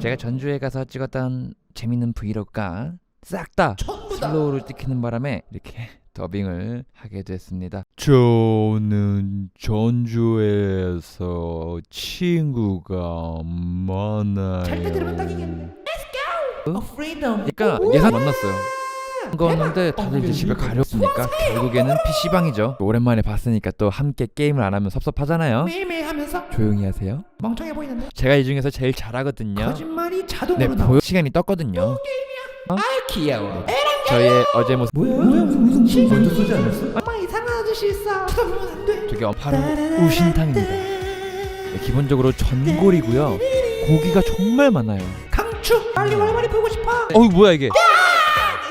제가 전주에 가서 찍었던 재밌는 브이로그가 싹 다 슬로우를 찍히는 바람에 이렇게 더빙을 하게 됐습니다. 저는 전주에서 친구가 많아요. 잘 때 들으면 딱이겠네. Let's go. freedom. 그러니까 예상 만났어요. 거였는데 다들 이제 집에 가려니까 결국에는 PC방이죠. 오랜만에 봤으니까 또 함께 게임을 안 하면 섭섭하잖아요. 매일매일 하면서 조용히 하세요. 멍청해 보이는데 제가 이 중에서 제일 잘하거든요. 거짓말이 네, 자동으로 나와. 시간이 떴거든요. 아 귀여워. 저의 어제 모습 뭐야 무슨 먼저 쓰지 않았어? 엄마 이상한 아저씨 있어. 쳐다보면 안 돼. 저게 바로 우신탕입니다. 네, 기본적으로 전골이고요. 고기가 정말 많아요. 강추. 빨리 walmart 보고 싶어. 어이 뭐야 이게?